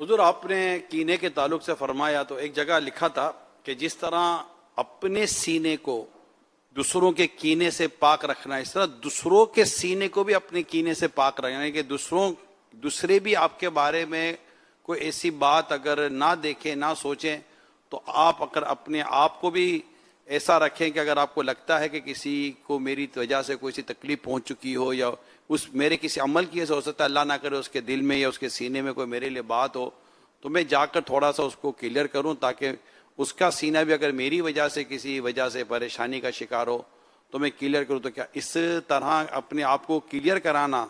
حضور آپ نے کینے کے تعلق سے فرمایا تو ایک جگہ لکھا تھا کہ جس طرح اپنے سینے کو دوسروں کے کینے سے پاک رکھنا ہے، اس طرح دوسروں کے سینے کو بھی اپنے کینے سے پاک رکھنا ہے کہ دوسرے بھی آپ کے بارے میں کوئی ایسی بات اگر نہ دیکھیں نہ سوچیں تو آپ اگر اپنے آپ کو بھی ایسا رکھیں کہ اگر آپ کو لگتا ہے کہ کسی کو میری وجہ سے کوئی سی تکلیف پہنچ چکی ہو یا اس میرے کسی عمل کی ایسا ہو سکتا ہے اللہ نہ کرے اس کے دل میں یا اس کے سینے میں کوئی میرے لیے بات ہو تو میں جا کر تھوڑا سا اس کو کلیئر کروں تاکہ اس کا سینہ بھی اگر میری وجہ سے کسی وجہ سے پریشانی کا شکار ہو تو میں کلیئر کروں. تو کیا اس طرح اپنے آپ کو کلیئر کرانا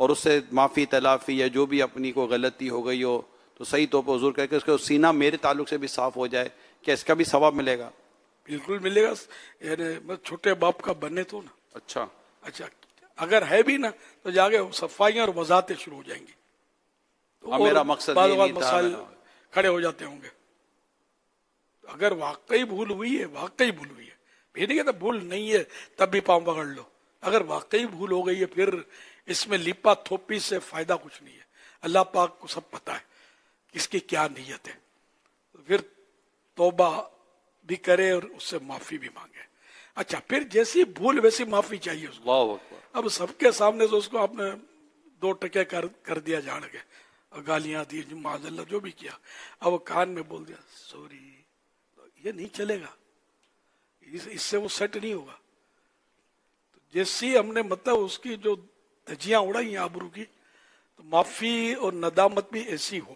اور اس سے معافی تلافی یا جو بھی اپنی کو غلطی ہو گئی ہو تو صحیح طور پر حضور کہہ کے اس کا سینہ میرے تعلق سے بھی صاف ہو جائے، کیا اس کا بھی ثواب ملے گا؟ بالکل ملے گا. یعنی چھوٹے باپ کا بنے تو نا اچھا اگر ہے بھی نا تو جا کے صفائیاں اور وضاحتیں شروع ہو جائیں گی. تو میرا مقصد بعض یہ اوقات نہیں تھا. مسائل کھڑے ہو جاتے ہوں گے. اگر واقعی بھول ہوئی ہے یہ نہیں کہتا بھول نہیں ہے تب بھی پاؤں پکڑ لو. اگر واقعی بھول ہو گئی ہے پھر اس میں لیپا تھوپی سے فائدہ کچھ نہیں ہے. اللہ پاک کو سب پتا ہے کس کی کیا نیت ہے. پھر توبہ بھی کرے اور اس سے معافی بھی مانگے. اچھا پھر جیسی بھول ویسی معافی چاہیے اس کو. اللہ اکبر. اب سب کے سامنے تو اس کو آپ نے 2 ٹکے کر دیا جان کے اور گالیاں دی معاذ اللہ جو بھی کیا. اب وہ کان میں بول دیا سوری، یہ نہیں چلے گا، اس سے وہ سیٹ نہیں ہوگا. تو جیسی ہم نے مطلب اس کی جو دھجیاں اڑائی ہیں آبرو کی تو معافی اور ندامت بھی ایسی ہو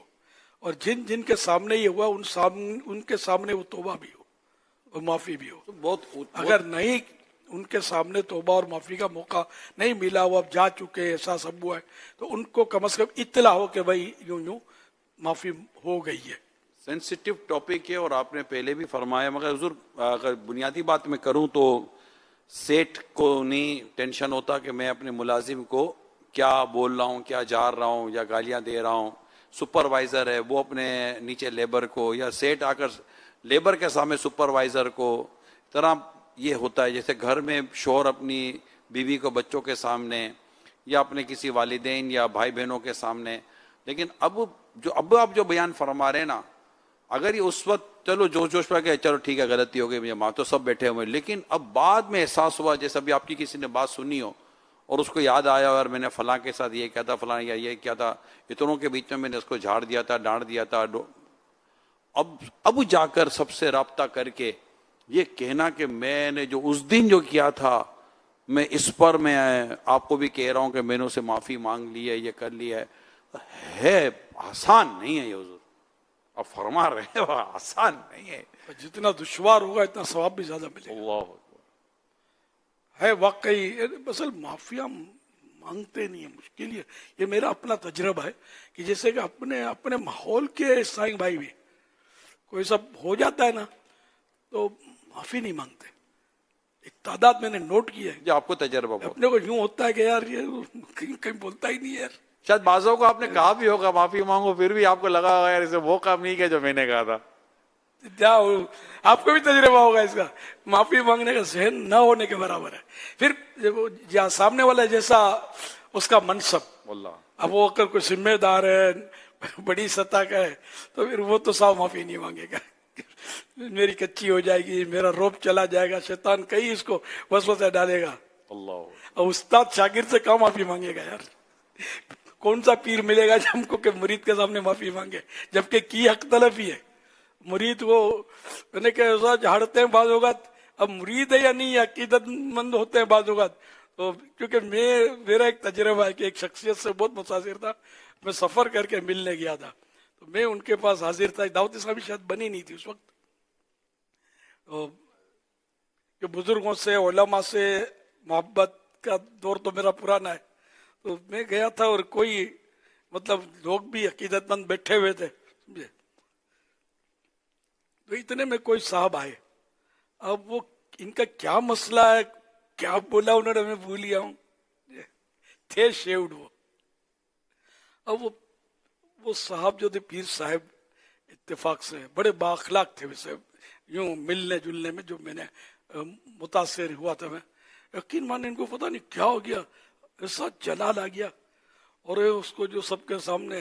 اور جن کے سامنے یہ ہوا ان کے سامنے وہ توبہ بھی ہو اور معافی بھی ہو. اگر نہیں ان کے سامنے توبہ اور معافی کا موقع نہیں ملا، وہ اب جا چکے ایسا سب ہوا ہے تو ان کو کم از کم اطلاع ہو کہ بھائی یوں معافی ہو گئی ہے. سینسیٹیو ٹاپک ہے اور آپ نے پہلے بھی فرمایا، مگر حضور اگر بنیادی بات میں کروں تو سیٹ کو نہیں ٹینشن ہوتا کہ میں اپنے ملازم کو کیا بول رہا ہوں، کیا جار رہا ہوں یا گالیاں دے رہا ہوں. سپروائزر ہے وہ اپنے نیچے لیبر کو یا سیٹ آ کر لیبر کے سامنے سپروائزر کو طرح یہ ہوتا ہے جیسے گھر میں شوہر اپنی بیوی کو بچوں کے سامنے یا اپنے کسی والدین یا بھائی بہنوں کے سامنے. لیکن اب آپ جو بیان فرما رہے ہیں نا، اگر یہ اس وقت چلو جوش پہ کہ چلو ٹھیک ہے غلطی ہو گئی مجھے ماں تو سب بیٹھے ہوئے، لیکن اب بعد میں احساس ہوا جیسے ابھی آپ کی کسی نے بات سنی ہو اور اس کو یاد آیا اور میں نے فلاں کے ساتھ یہ کیا تھا، فلاں یا یہ کیا تھا، اتنوں کے بیچ میں نے اس کو جھاڑ دیا تھا، ڈانٹ دیا تھا. اب جا کر سب سے رابطہ کر کے یہ کہنا کہ میں نے جو اس دن جو کیا تھا میں اس پر میں آپ کو بھی کہہ رہا ہوں کہ میں نے اسے معافی مانگ لی ہے، یہ کر لیا ہے آسان نہیں ہے. یہ حضور اب فرما رہے ہیں آسان نہیں ہے. جتنا دشوار ہوگا اتنا ثواب بھی زیادہ ملے گا. اللہ ہے واقعی اصل معافیاں مانگتے نہیں ہیں، مشکل ہے. یہ میرا اپنا تجربہ ہے کہ جیسے کہ اپنے ماحول کے سائیں بھائی بھی کوئی سب ہو جاتا ہے نا تو معافی نہیں مانگتے. ایک تعداد میں نے نوٹ کی ہے جو آپ کو تجربہ اپنے کو یوں ہوتا ہے کہ یار یہ کہیں بولتا ہی نہیں یار. شاید بعضوں کو آپ نے کہا بھی ہوگا معافی مانگو پھر بھی آپ کو لگا ہوگا یار اسے وہ کام نہیں کیا جو میں نے کہا تھا. آپ کو بھی تجربہ ہوگا اس کا. معافی مانگنے کا ذہن نہ ہونے کے برابر ہے. پھر جہاں سامنے والا جیسا اس کا منصب، اب وہ اگر کوئی ذمہ دار ہے بڑی سطح کا ہے تو پھر وہ تو صاف معافی نہیں مانگے گا. میری کچی ہو جائے گی، میرا روب چلا جائے گا، شیطان کہیں اس کو وسوسہ ڈالے گا. اور استاد شاگرد سے کہاں معافی مانگے گا یار. کون سا پیر ملے گا جو ہم کو کہ مرید کے سامنے معافی مانگے، جبکہ کی حق تلفی ہے. مرید وہ میں نے کہا جھاڑتے ہیں بعض اوقات، اب مرید ہے یا نہیں عقیدت مند ہوتے ہیں بعض اوقات. تو کیونکہ میرا ایک تجربہ ہے کہ ایک شخصیت سے بہت متاثر تھا. میں سفر کر کے ملنے گیا تھا تو میں ان کے پاس حاضر تھا. دعوت اسلامی شاید بنی نہیں تھی اس وقت. کہ بزرگوں سے علماء سے محبت کا دور تو میرا پرانا ہے. تو میں گیا تھا اور کوئی مطلب لوگ بھی عقیدت مند بیٹھے ہوئے تھے سمجھے. تو اتنے میں کوئی صاحب آئے. اب وہ ان کا کیا مسئلہ ہے کیا بولا انہوں نے میں بھول گیا ہوں. تھے شیوڈ وہ. اب وہ صاحب جو تھے پیر صاحب اتفاق سے بڑے بااخلاق تھے ویسے یوں ملنے جلنے میں جو میں نے متاثر ہوا تھا. میں یقین مانے ان کو پتہ نہیں کیا ہو گیا، ایسا جلال آ گیا اور اس کو جو سب کے سامنے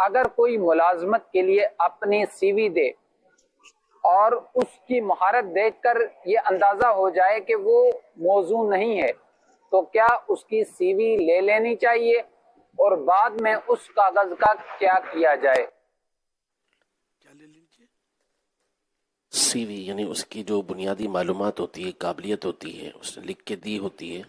اگر کوئی ملازمت کے لیے اپنی سی وی دے اور اس کی مہارت دیکھ کر یہ اندازہ ہو جائے کہ وہ موزوں نہیں ہے تو کیا اس کی سی وی لے لینی چاہیے اور بعد میں اس کاغذ کا کیا کیا جائے؟ کیا لے لینی چاہیے؟ سی وی یعنی اس کی جو بنیادی معلومات ہوتی ہے، قابلیت ہوتی ہے، اس نے لکھ کے دی ہوتی ہے.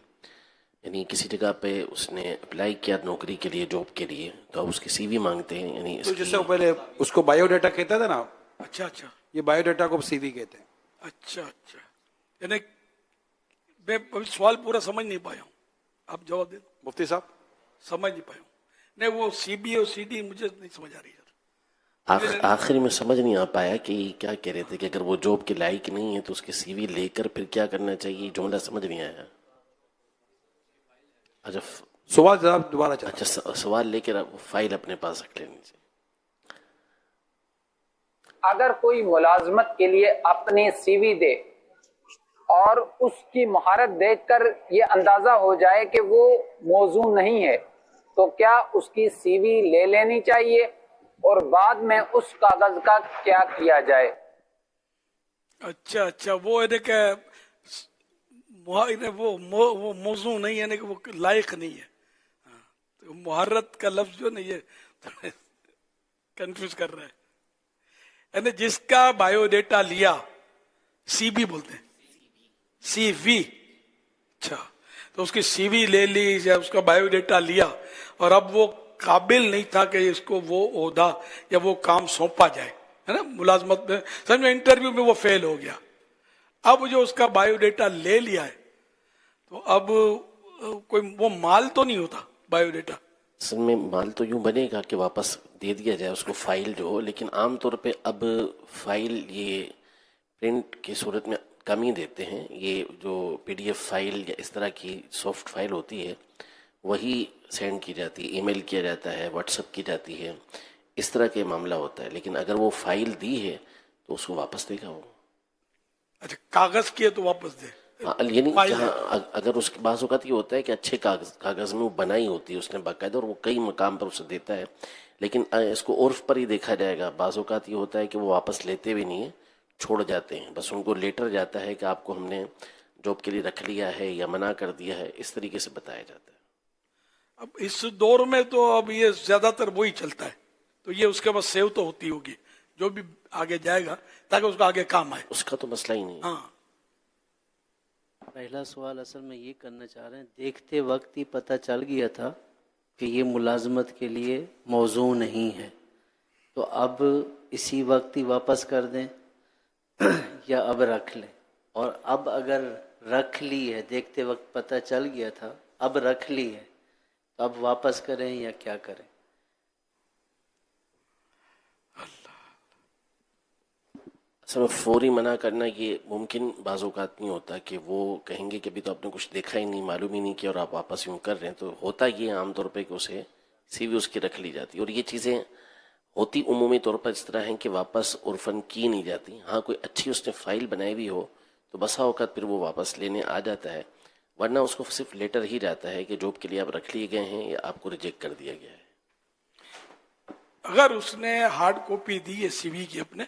یعنی کسی جگہ پہ اس نے اپلائی کیا نوکری کے لیے، جاب کے لیے، تو اس کی سی وی مانگتے ہیں. یعنی تو جس سے پہلے اس کو بایو ڈیٹا کہتا تھا نا، اچھا اچھا یہ بایو ڈیٹا کو سی وی کہتے ہیں. اچھا اچھا، یعنی میں سوال پورا سمجھ نہیں پایا ہوں، آپ جواب دے دو. مفتی صاحب سمجھ نہیں پایا ہوں. نہیں، وہ سی بی اور سی ڈی مجھے نہیں سمجھ آ رہی ہے. آخر میں سمجھ نہیں آ پایا کہ کیا کہہ رہے تھے کہ اگر وہ جاب کے لائق نہیں ہے تو اس کی سی وی لے کر پھر کیا کرنا چاہیے، جملہ سمجھ نہیں آیا. اچھا سوال جناب دوبارہ چاہتا اچھا، سوال لے کے فائل اپنے پاس رکھ لینی چاہیے. اگر کوئی ملازمت کے لیے اپنی سی وی دے اور اس کی مہارت دیکھ کر یہ اندازہ ہو جائے کہ وہ موزوں نہیں ہے تو کیا اس کی سی وی لے لینی چاہیے اور بعد میں اس کاغذ کا کیا کیا جائے؟ اچھا اچھا، وہ ہے کہ وہ موضوع نہیں ہے، یعنی کہ وہ لائق نہیں ہے. تو مہارت کا لفظ جو نہیں ہے کنفیوز کر رہا ہے. یعنی جس کا بایو ڈیٹا لیا، سی بی بولتے ہیں، سی وی. اچھا، تو اس کی سی وی لے لی یا اس کا بایو ڈیٹا لیا اور اب وہ قابل نہیں تھا کہ اس کو وہ عہدہ یا وہ کام سونپا جائے، ہے نا، ملازمت میں سمجھو انٹرویو میں وہ فیل ہو گیا. اب جو اس کا بایو ڈیٹا لے لیا ہے تو اب کوئی وہ مال تو نہیں ہوتا بایو ڈیٹا. اصل میں مال تو یوں بنے گا کہ واپس دے دیا جائے اس کو، فائل جو ہو. لیکن عام طور پہ اب فائل یہ پرنٹ کی صورت میں کم ہی دیتے ہیں. یہ جو پی ڈی ایف فائل یا اس طرح کی سافٹ فائل ہوتی ہے وہی سینڈ کی جاتی ہے، ای میل کیا جاتا ہے، واٹس ایپ کی جاتی ہے، اس طرح کے معاملہ ہوتا ہے. لیکن اگر وہ فائل دی ہے تو اس کو واپس دے گا وہ. اچھا، کاغذ کیے تو واپس دے. یعنی جہاں اگر اس کے بعض اوقات یہ ہوتا ہے کہ اچھے کاغذ میں وہ بنائی ہوتی ہے اس نے باقاعدہ اور وہ کئی مقام پر اسے دیتا ہے، لیکن اس کو عرف پر ہی دیکھا جائے گا. بعض اوقات یہ ہوتا ہے کہ وہ واپس لیتے بھی نہیں ہیں، چھوڑ جاتے ہیں. بس ان کو لیٹر جاتا ہے کہ آپ کو ہم نے جاب کے لیے رکھ لیا ہے یا منع کر دیا ہے، اس طریقے سے بتایا جاتا ہے. اب اس دور میں تو اب یہ زیادہ تر وہی چلتا ہے، تو یہ اس کے بعد سیو تو ہوتی ہوگی جو بھی آگے جائے گا تاکہ اس کو آگے کام آئے. اس کا تو مسئلہ ہی نہیں. ہاں، پہلا سوال اصل میں یہ کرنا چاہ رہے ہیں، دیکھتے وقت ہی پتہ چل گیا تھا کہ یہ ملازمت کے لیے موزوں نہیں ہے، تو اب اسی وقت ہی واپس کر دیں یا اب رکھ لیں؟ اور اب اگر رکھ لی ہے، دیکھتے وقت پتہ چل گیا تھا، اب رکھ لی ہے، تو اب واپس کریں یا کیا کریں؟ اصل میں فوری منع کرنا یہ ممکن بعض اوقات نہیں ہوتا کہ وہ کہیں گے کہ ابھی تو آپ نے کچھ دیکھا ہی نہیں، معلوم ہی نہیں کیا اور آپ واپس یوں کر رہے ہیں. تو ہوتا یہ عام طور پہ کہ اسے سی وی اس کی رکھ لی جاتی. اور یہ چیزیں ہوتی عمومی طور پر اس طرح ہیں کہ واپس عرفاً کی نہیں جاتی. ہاں کوئی اچھی اس نے فائل بنائی بھی ہو تو بسا اوقات پھر وہ واپس لینے آ جاتا ہے، ورنہ اس کو صرف لیٹر ہی جاتا ہے کہ جاب کے لیے آپ رکھ لیے گئے ہیں یا آپ کو ریجیکٹ کر دیا گیا ہے. اگر اس نے ہارڈ کاپی دی ہے سی وی کی اپنے،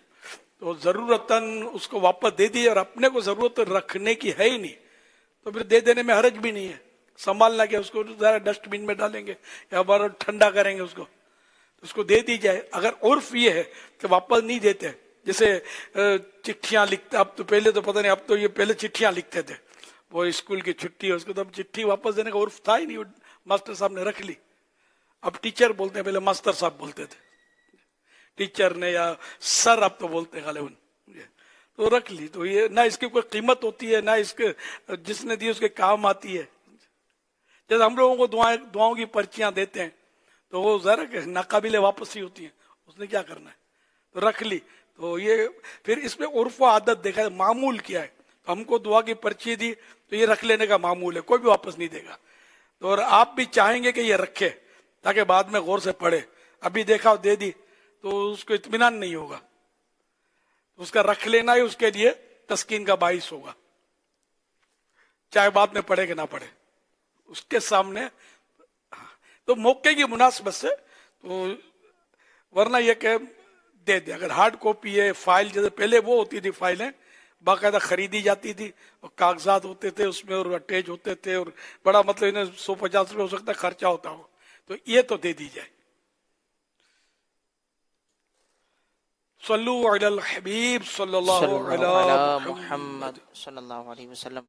تو ضرورتاً اس کو واپس دے دی اور اپنے کو ضرورت رکھنے کی ہے ہی نہیں تو پھر دے دینے میں حرج بھی نہیں ہے. سنبھالنا کہ اس کو ذرا ڈسٹ بین میں ڈالیں گے یا بار ٹھنڈا کریں گے اس کو دے دی جائے. اگر عرف یہ ہے کہ واپس نہیں دیتے، جیسے چٹھیاں لکھتے، اب تو پہلے تو پتہ نہیں، اب تو یہ پہلے چٹھیاں لکھتے تھے، وہ اسکول کی چھٹی ہے اس کو تو اب چٹھی واپس دینے کا عرف تھا ہی نہیں، ماسٹر صاحب نے رکھ لی. اب ٹیچر بولتے ہیں، پہلے ماسٹر صاحب بولتے تھے ٹیچر نے، یا سر اب تو بولتے ہیں غالباً. تو رکھ لی، تو یہ نہ اس کی کوئی قیمت ہوتی ہے نہ اس کے جس نے دی اس کے کام آتی ہے. جیسے ہم لوگوں کو دعاؤں کی پرچیاں دیتے ہیں تو وہ ذرا کہ ناقابل واپسی ہوتی ہیں، اس نے کیا کرنا ہے، تو رکھ لی. تو یہ پھر اس میں عرف و عادت دیکھا ہے، معمول کیا ہے. تو ہم کو دعا کی پرچی دی تو یہ رکھ لینے کا معمول ہے، کوئی بھی واپس نہیں دے گا. تو اور آپ بھی چاہیں گے کہ یہ رکھے تاکہ بعد میں غور سے پڑھے. ابھی دیکھا دے دی تو اس کو اطمینان نہیں ہوگا، اس کا رکھ لینا ہی اس کے لیے تسکین کا باعث ہوگا، چاہے بعد میں پڑھے کہ نہ پڑھے اس کے سامنے. تو موقع کی مناسبت سے تو ورنہ یہ کہ دے دے. اگر ہارڈ کاپی ہے فائل، جیسے پہلے وہ ہوتی تھی فائلیں باقاعدہ خریدی جاتی تھی اور کاغذات ہوتے تھے اس میں اور اٹیچ ہوتے تھے اور بڑا مطلب انہیں 150 روپے ہو سکتا ہے خرچہ ہوتا ہو، تو یہ تو دے دی جائے. صلو علی الحبیب صلی اللہ صلی اللہ علیہ علی محمد. محمد صلی اللہ علیہ وسلم.